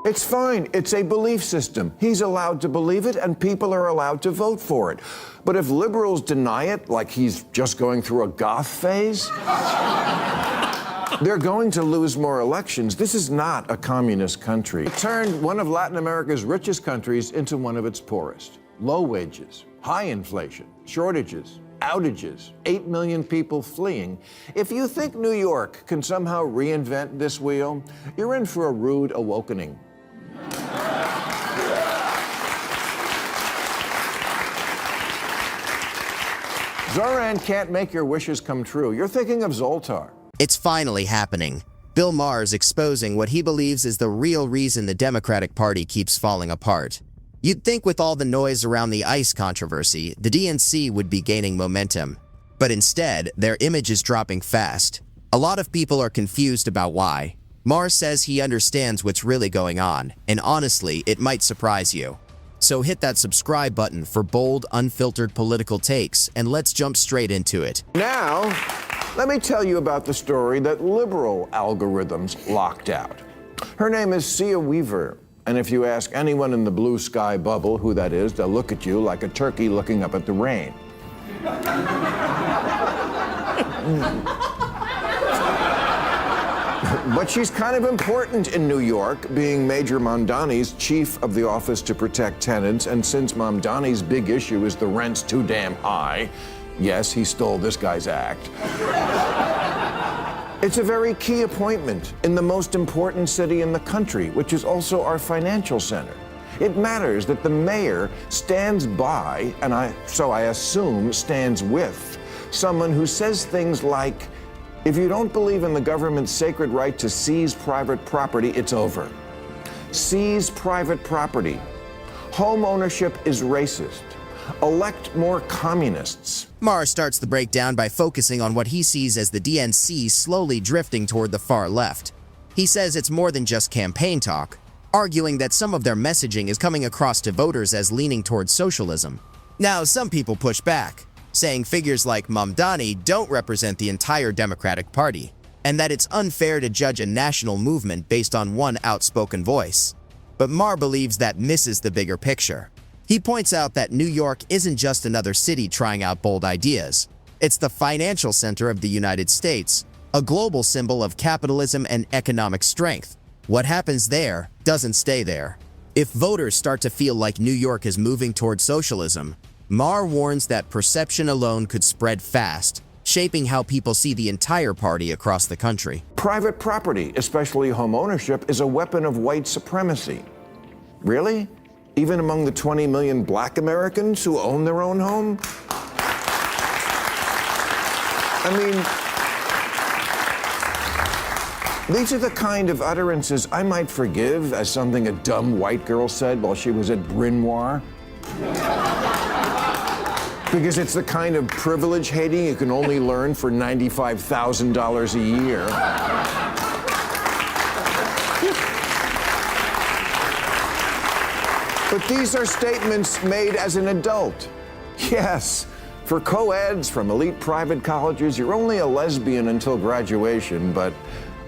It's fine. It's a belief system. He's allowed to believe it, and people are allowed to vote for it. But if liberals deny it, like he's just going through a goth phase, they're going to lose more elections. This is not a communist country. It turned one of Latin America's richest countries into one of its poorest. Low wages, high inflation, shortages, outages, 8 million people fleeing. If you think New York can somehow reinvent this wheel, you're in for a rude awakening. Zohran can't make your wishes come true. You're thinking of Zoltar. It's finally happening. Bill Maher's exposing what he believes is the real reason the Democratic Party keeps falling apart. You'd think with all the noise around the ICE controversy, the DNC would be gaining momentum. But instead, their image is dropping fast. A lot of people are confused about why. Maher says he understands what's really going on, and honestly, it might surprise you. So hit that subscribe button for bold, unfiltered political takes, and let's jump straight into it. Now, let me tell you about the story that liberal algorithms locked out. Her name is Sia Weaver, and if you ask anyone in the blue sky bubble who that is, they'll look at you like a turkey looking up at the rain. But she's kind of important in New York, being Major Mamdani's chief of the Office to Protect Tenants, and since Mamdani's big issue is the rent's too damn high, yes, he stole this guy's act. It's a very key appointment in the most important city in the country, which is also our financial center. It matters that the mayor stands by, and so I assume stands with, someone who says things like, if you don't believe in the government's sacred right to seize private property, it's over. Seize private property. Home ownership is racist. Elect more communists. Maher starts the breakdown by focusing on what he sees as the DNC slowly drifting toward the far left. He says it's more than just campaign talk, arguing that some of their messaging is coming across to voters as leaning towards socialism. Now, some people push back, saying figures like Mamdani don't represent the entire Democratic Party, and that it's unfair to judge a national movement based on one outspoken voice. But Maher believes that misses the bigger picture. He points out that New York isn't just another city trying out bold ideas. It's the financial center of the United States, a global symbol of capitalism and economic strength. What happens there doesn't stay there. If voters start to feel like New York is moving toward socialism, Maher warns that perception alone could spread fast, shaping how people see the entire party across the country. Private property, especially home ownership, is a weapon of white supremacy. Really? Even among the 20 million black Americans who own their own home? I mean, these are the kind of utterances I might forgive as something a dumb white girl said while she was at Bryn Mawr. Because it's the kind of privilege hating you can only learn for $95,000 a year. But these are statements made as an adult. Yes, for co-eds from elite private colleges, you're only a lesbian until graduation, but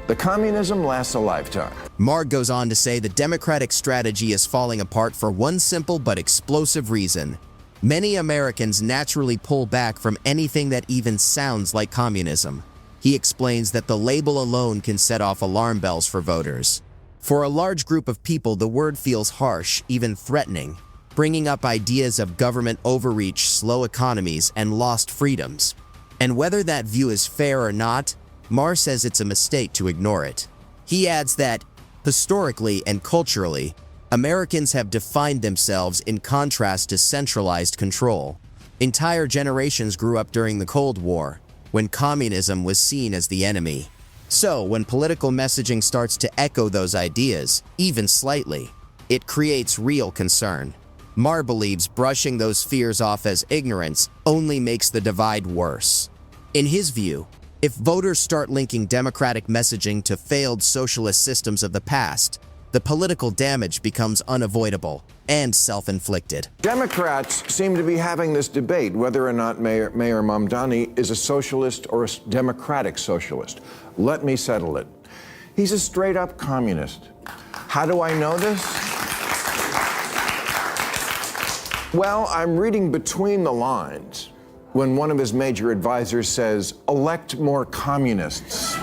the communism lasts a lifetime. Maher goes on to say the Democratic strategy is falling apart for one simple but explosive reason. Many Americans naturally pull back from anything that even sounds like communism. He explains that the label alone can set off alarm bells for voters. For a large group of people, the word feels harsh, even threatening, bringing up ideas of government overreach, slow economies, and lost freedoms. And whether that view is fair or not, Maher says it's a mistake to ignore it. He adds that, historically and culturally, Americans have defined themselves in contrast to centralized control. Entire generations grew up during the Cold War, when communism was seen as the enemy. So, when political messaging starts to echo those ideas, even slightly, it creates real concern. Maher believes brushing those fears off as ignorance only makes the divide worse. In his view, if voters start linking democratic messaging to failed socialist systems of the past, the political damage becomes unavoidable and self-inflicted. Democrats seem to be having this debate whether or not Mayor Mamdani is a socialist or a democratic socialist. Let me settle it. He's a straight-up communist. How do I know this? Well, I'm reading between the lines when one of his major advisors says, elect more communists.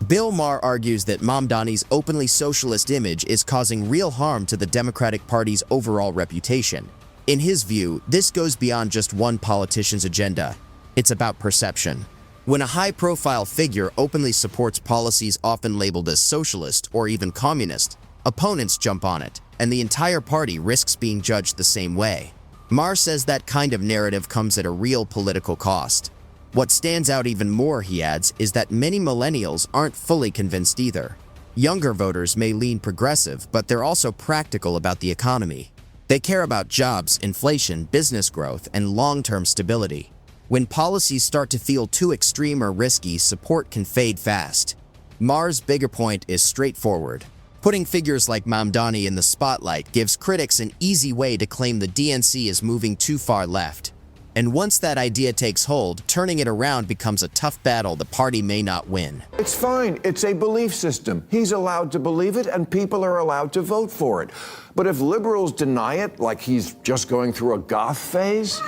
Bill Maher argues that Mamdani's openly socialist image is causing real harm to the Democratic Party's overall reputation. In his view, this goes beyond just one politician's agenda. It's about perception. When a high-profile figure openly supports policies often labeled as socialist or even communist, opponents jump on it, and the entire party risks being judged the same way. Maher says that kind of narrative comes at a real political cost. What stands out even more, he adds, is that many millennials aren't fully convinced either. Younger voters may lean progressive, but they're also practical about the economy. They care about jobs, inflation, business growth, and long-term stability. When policies start to feel too extreme or risky, support can fade fast. Maher's bigger point is straightforward. Putting figures like Mamdani in the spotlight gives critics an easy way to claim the DNC is moving too far left. And once that idea takes hold, turning it around becomes a tough battle the party may not win. It's fine. It's a belief system. He's allowed to believe it, and people are allowed to vote for it. But if liberals deny it, like he's just going through a goth phase,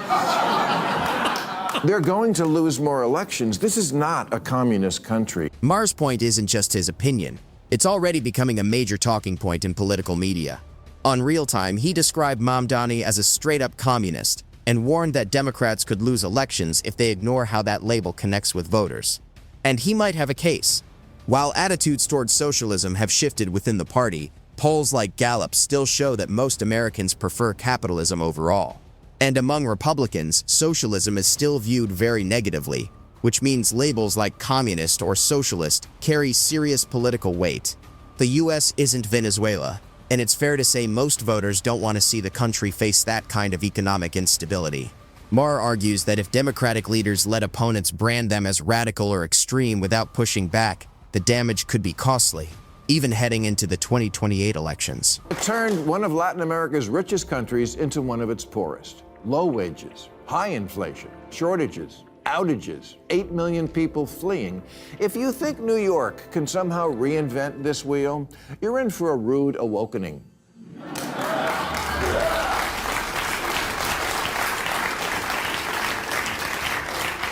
they're going to lose more elections. This is not a communist country. Maher's point isn't just his opinion. It's already becoming a major talking point in political media. On Real Time, he described Mamdani as a straight-up communist and warned that Democrats could lose elections if they ignore how that label connects with voters. And he might have a case. While attitudes towards socialism have shifted within the party, polls like Gallup still show that most Americans prefer capitalism overall. And among Republicans, socialism is still viewed very negatively, which means labels like communist or socialist carry serious political weight. The US isn't Venezuela, and it's fair to say most voters don't want to see the country face that kind of economic instability. Maher argues that if Democratic leaders let opponents brand them as radical or extreme without pushing back, the damage could be costly, even heading into the 2028 elections. It turned one of Latin America's richest countries into one of its poorest. Low wages, high inflation, shortages, outages, 8 million people fleeing. If you think New York can somehow reinvent this wheel, you're in for a rude awakening.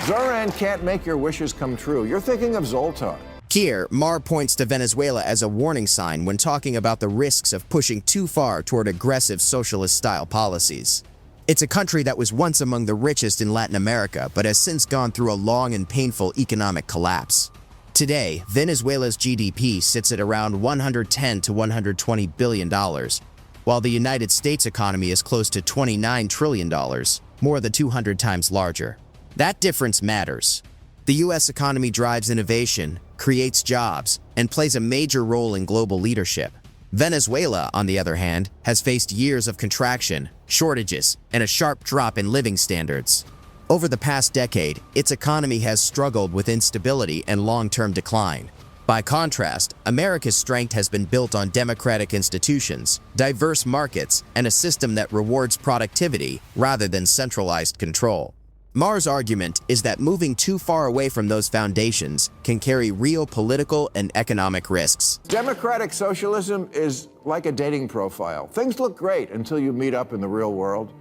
Zohran can't make your wishes come true. You're thinking of Zoltar. Here, Maher points to Venezuela as a warning sign when talking about the risks of pushing too far toward aggressive socialist-style policies. It's a country that was once among the richest in Latin America, but has since gone through a long and painful economic collapse. Today, Venezuela's GDP sits at around $110 to $120 billion, while the United States economy is close to $29 trillion, more than 200 times larger. That difference matters. The US economy drives innovation, creates jobs, and plays a major role in global leadership. Venezuela, on the other hand, has faced years of contraction, shortages, and a sharp drop in living standards. Over the past decade, its economy has struggled with instability and long-term decline. By contrast, America's strength has been built on democratic institutions, diverse markets, and a system that rewards productivity rather than centralized control. Maher's argument is that moving too far away from those foundations can carry real political and economic risks. Democratic socialism is like a dating profile. Things look great until you meet up in the real world.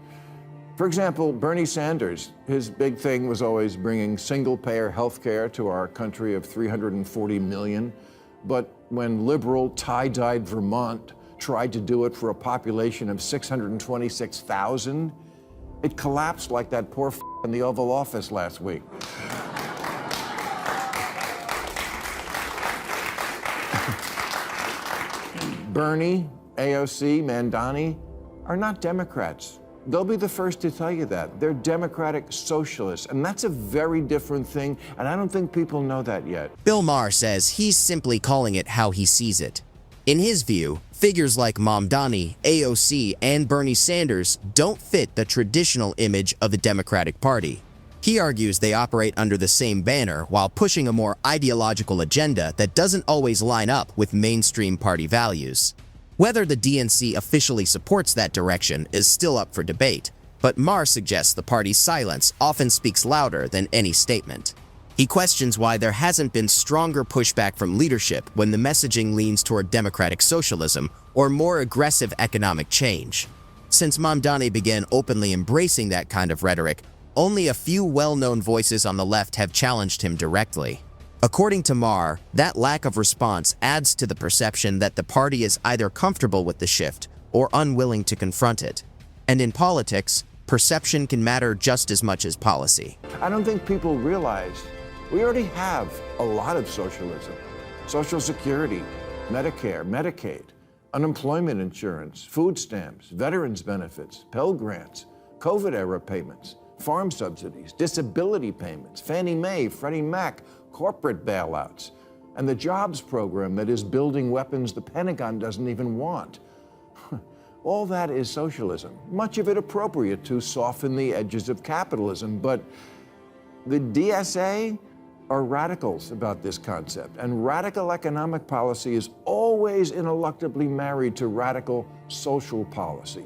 For example, Bernie Sanders, his big thing was always bringing single-payer health care to our country of 340 million. But when liberal, tie-dyed Vermont tried to do it for a population of 626,000, it collapsed like that poor in the Oval Office last week. Bernie, AOC, Mamdani are not Democrats. They'll be the first to tell you that. They're democratic socialists, and that's a very different thing, and I don't think people know that yet. Bill Maher says he's simply calling it how he sees it. In his view, figures like Mamdani, AOC, and Bernie Sanders don't fit the traditional image of the Democratic Party. He argues they operate under the same banner while pushing a more ideological agenda that doesn't always line up with mainstream party values. Whether the DNC officially supports that direction is still up for debate, but Maher suggests the party's silence often speaks louder than any statement. He questions why there hasn't been stronger pushback from leadership when the messaging leans toward democratic socialism or more aggressive economic change. Since Mamdani began openly embracing that kind of rhetoric, only a few well-known voices on the left have challenged him directly. According to Maher, that lack of response adds to the perception that the party is either comfortable with the shift or unwilling to confront it. And in politics, perception can matter just as much as policy. I don't think people realize we already have a lot of socialism. Social Security, Medicare, Medicaid, unemployment insurance, food stamps, veterans benefits, Pell Grants, COVID-era payments, farm subsidies, disability payments, Fannie Mae, Freddie Mac, corporate bailouts, and the jobs program that is building weapons the Pentagon doesn't even want. All that is socialism, much of it appropriate to soften the edges of capitalism, but the DSA are radicals about this concept, and radical economic policy is always ineluctably married to radical social policy.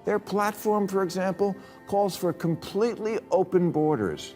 Their platform, for example, calls for completely open borders.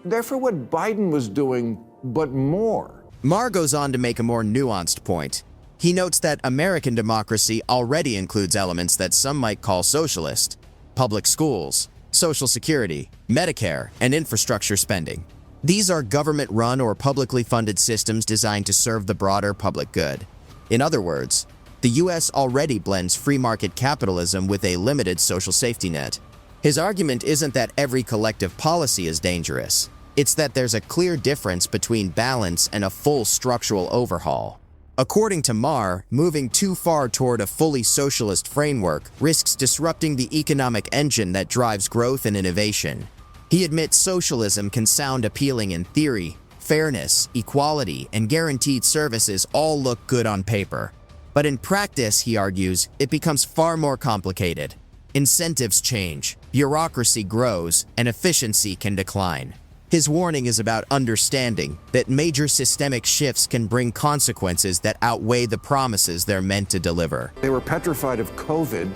They're for what Biden was doing, but more. Maher goes on to make a more nuanced point. He notes that American democracy already includes elements that some might call socialist: public schools, Social Security, Medicare, and infrastructure spending. These are government-run or publicly funded systems designed to serve the broader public good. In other words, the U.S. already blends free market capitalism with a limited social safety net. His argument isn't that every collective policy is dangerous. It's that there's a clear difference between balance and a full structural overhaul. According to Maher, moving too far toward a fully socialist framework risks disrupting the economic engine that drives growth and innovation. He admits socialism can sound appealing in theory. Fairness, equality, and guaranteed services all look good on paper. But in practice, he argues, it becomes far more complicated. Incentives change, bureaucracy grows, and efficiency can decline. His warning is about understanding that major systemic shifts can bring consequences that outweigh the promises they're meant to deliver. They were petrified of COVID,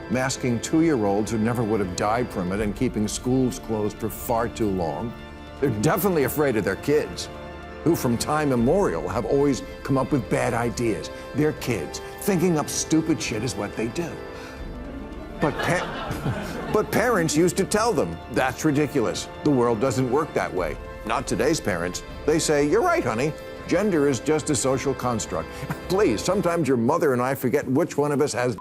masking 2-year-olds who never would have died from it and keeping schools closed for far too long. They're definitely afraid of their kids, who from time immemorial have always come up with bad ideas. Their kids. Thinking up stupid shit is what they do. But parents used to tell them, that's ridiculous. The world doesn't work that way. Not today's parents. They say, you're right, honey. Gender is just a social construct. Please, sometimes your mother and I forget which one of us has.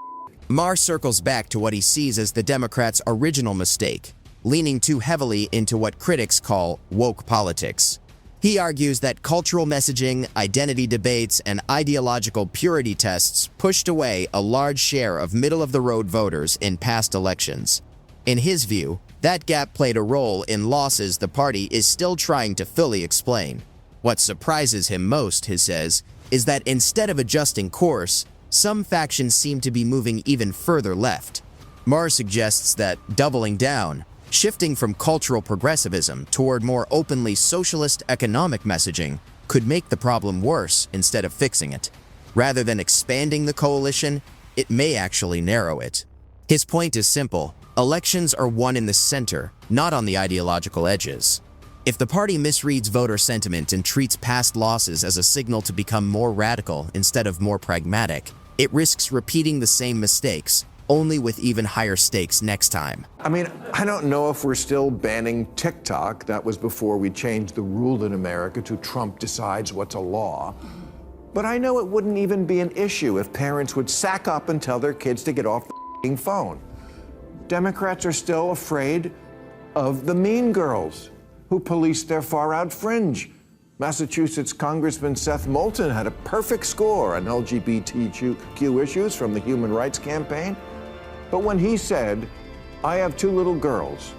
Maher circles back to what he sees as the Democrats' original mistake, leaning too heavily into what critics call woke politics. He argues that cultural messaging, identity debates, and ideological purity tests pushed away a large share of middle-of-the-road voters in past elections. In his view, that gap played a role in losses the party is still trying to fully explain. What surprises him most, he says, is that instead of adjusting course, some factions seem to be moving even further left. Maher suggests that doubling down, shifting from cultural progressivism toward more openly socialist economic messaging, could make the problem worse instead of fixing it. Rather than expanding the coalition, it may actually narrow it. His point is simple: elections are won in the center, not on the ideological edges. If the party misreads voter sentiment and treats past losses as a signal to become more radical instead of more pragmatic, it risks repeating the same mistakes, only with even higher stakes next time. I mean, I don't know if we're still banning TikTok. That was before we changed the rule in America to Trump decides what's a law. But I know it wouldn't even be an issue if parents would sack up and tell their kids to get off the phone. Democrats are still afraid of the mean girls who police their far-out fringe. Massachusetts Congressman Seth Moulton had a perfect score on LGBTQ issues from the Human Rights Campaign. But when he said, I have 2 little girls,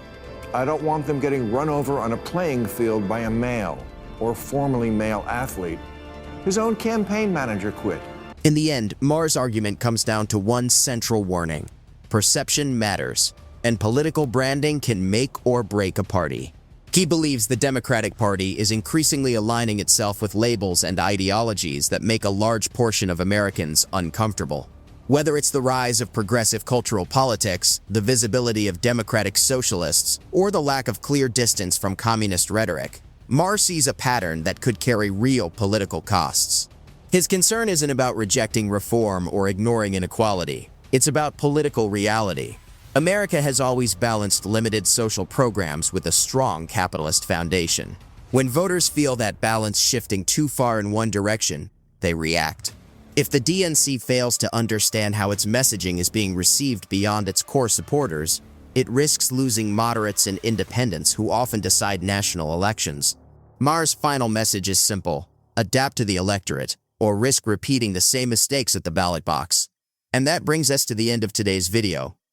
I don't want them getting run over on a playing field by a male or formerly male athlete, his own campaign manager quit. In the end, Maher's argument comes down to one central warning: perception matters, and political branding can make or break a party. He believes the Democratic Party is increasingly aligning itself with labels and ideologies that make a large portion of Americans uncomfortable. Whether it's the rise of progressive cultural politics, the visibility of democratic socialists, or the lack of clear distance from communist rhetoric, Maher sees a pattern that could carry real political costs. His concern isn't about rejecting reform or ignoring inequality. It's about political reality. America has always balanced limited social programs with a strong capitalist foundation. When voters feel that balance shifting too far in one direction, they react. If the DNC fails to understand how its messaging is being received beyond its core supporters, it risks losing moderates and independents who often decide national elections. Maher's final message is simple: adapt to the electorate, or risk repeating the same mistakes at the ballot box. And that brings us to the end of today's video.